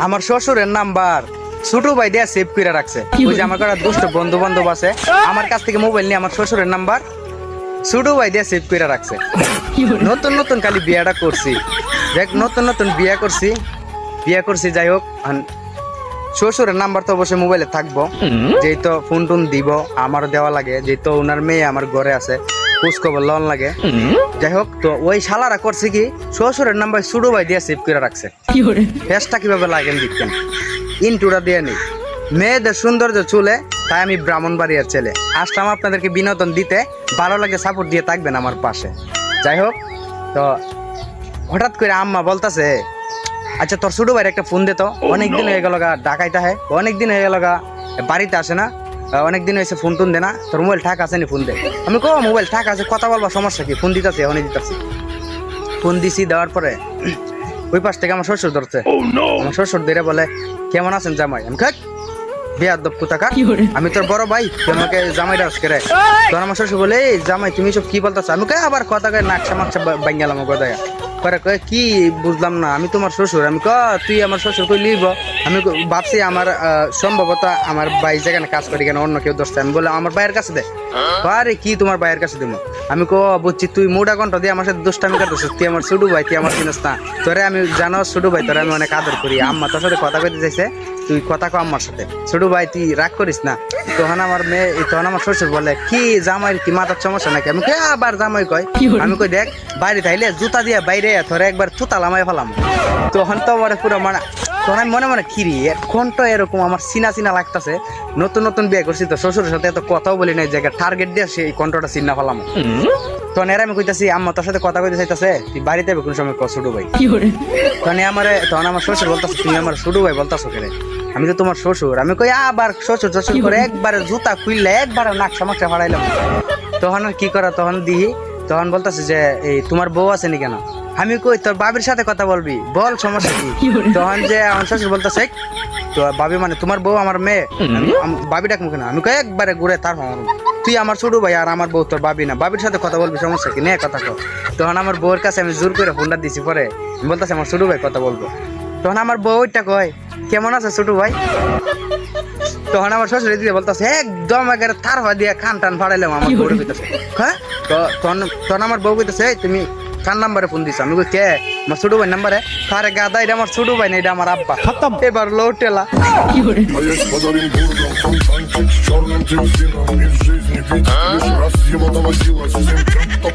আমার শ্বশুরের নাম্বার ছোট ভাই দিয়ে সেভ করে রাখছে। ওই যে আমার কাছে দুষ্ট বন্ধু বান্ধব আছে, আমার কাছ থেকে মোবাইল নিয়ে আমার শ্বশুরের নাম্বার ছোট ভাই দিয়ে সেভ করে রাখছে। নতুন নতুন খালি বিয়েটা করছি, দেখ নতুন নতুন বিয়ে করছি যাই হোক। শ্বশুরের নাম্বার তো অবশ্যই মোবাইলে থাকবো, যেহেতু ফোন টোন দিব আমারও দেওয়া লাগে, যেহেতু ওনার মেয়ে আমার ঘরে আছে, খোঁজ খবর লন লাগে। যাই হোক, তো ওই শালারা করছে কি শ্বশুরের নাম্বার ছোট ভাই দিয়ে সেভ করে রাখছে। ফেসটা কিভাবে লাগেন দেখতেন, ইন্টুরা দিয়ে নেই। মেয়েদের সৌন্দর্য চুলে, তাই আমি ব্রাহ্মণবাড়িয়ার ছেলে আসলাম আপনাদেরকে বিনোদন দিতে। ভালো লাগে সাপোর্ট দিয়ে থাকবেন আমার পাশে। যাই হোক, তো হঠাৎ করে আম্মা বলতেছে, আচ্ছা তোর ছোট ভাইয়ের একটা ফোন দে তো, অনেকদিন হয়ে গেল গা ঢাকাইতে হয়, অনেকদিন হয়ে গেল গা বাড়িতে আসে না, অনেকদিন হয়েছে ফোন টোন দে না, তোর মোবাইল ঠাক আছে নি, ফোন দে। আমি কো মোবাইল ঠাক আছে, কথা বলবা সমস্যা কি, ফোন দিতেছি এখনই দিতেছি। ফোন দিছি, দেওয়ার পরে ওই পাশ থেকে আমার শ্বশুর ধরছে। আমার শ্বশুর ধরে বলে, কেমন আছেন জামাই? আমি খাক বিয়াদব কোথাকার, আমি তোর বড় ভাই, তুই আমাকে জামাই ডাস করে। তোর আমার শ্বশুর বলে, এই জামাই তুমি সব কি বলতেছো? আমি কই আবার কথা কয়ে নাকশা মাকশা বাঙ্গালাম গদায়া করে, কয়ে কি বুঝলাম না, আমি তোমার শ্বশুর। আমি তুই আমার শ্বশুর কই লিব। আমি ভাবছি আমার সম্ভবত আমার ভাই যেখানে কাজ করি কেন অন্য কেউ ধরছে। আমি বলে আমার ভাইয়ের কাছে দে। আরে কি তোমার ভাইয়ের কাছে দেবো? আমি বুঝছি তুই মোটা কণ্ঠ দিয়ে আমার সাথে দুষ্টামি করতেছিস, তুই আমার ছোট ভাই, তুই আমার চিনিস না। তোরে আমি জানো ছোট ভাই, তোরে আমি অনেক আদর করি। আম্মা তোর সাথে কথা কইতে চাইছে, তুই কথা কো আম্মার সাথে, ছোট ভাই তুই রাগ করিস না। তখন আমার শ্বশুর বলে, কি জামাই কি মাথার সমস্যা নাকি? আমি আবার জামাই কয়। আমি কই দেখ বাইরে থাইলে জুতা দিয়ে বাইরে তোরে একবার থুতা লামাই ফেলাম। তখন তো আমার পুরো মানে, তখন আমি মনে মনে খিরি এখন তো এরকম আমার চিনা লাগতেছে। নতুন নতুন বিয়ে করছি তো শ্বশুরের সাথে এত কথাও বলি না, জায়গায় টার্গেট দিয়ে সেই কন্ট্রোলটা চিনা ফেলাম। তখন এর আমি কইতাছি, আম্মা তোর সাথে কথা কইতে চাইতেছে, তুই বাড়িতে যাবে কোন সময় ছোট ভাই। তখন আমার শ্বশুর বলতেছে, তুমি আমার ছোট ভাই বলতেছো কেন? আমি তো তোমার শ্বশুর। আমি কই আবার শ্বশুর করে একবারে জুতা খুললে একবারে নাকশা মাকশা ফাড়াইলাম। তখন কি করা, তখন বলতেছে যে এই তোমার বউ আছে নি কেন? আমি কই তোর বাবির সাথে কথা বলবি, বল সমস্যা কি? তখন যে আমার শ্বশুর বলতেছে, তো বাবি মানে তোমার বউ আমার মেয়ে, বাবি ডাক মুখে না। আমি কই একবারে ঘুরে তার তুই আমার ছোট ভাই আর আমার বউ তোর বাবি না, বাবির সাথে কথা বলবি সমস্যা কি, নে কথা কর। তখন আমার বউয়ের কাছে আমি জোর করে ফোনটা দিছি, পরে বলতেছে আমার ছোট ভাই কথা বলবো। তখন আমার বউ ওইটা কয়, কেমন আছে ছোট ভাই? তখন আমার শ্বশুর দিদি বলতেছে, একদম একেবারে তার হওয়া দিয়ে খান টান ফাড়াইলাম আমার বউরে কইতেছে। হ্যাঁ, তখন আমার বউ কইতেছে, তুমি কার নাম্বারে ফোন দিছো? আমি কই কে? আমার ছোট ভাই নাম্বারে। আরে গাদা, এটা আমার ছোট ভাই না, এটা আমার আব্বা। এবার লোটেলা। А я с подарим бургом, фонтанчик, черным дельфином. И в жизни ведь лишь раз его доводилось всем тем, кто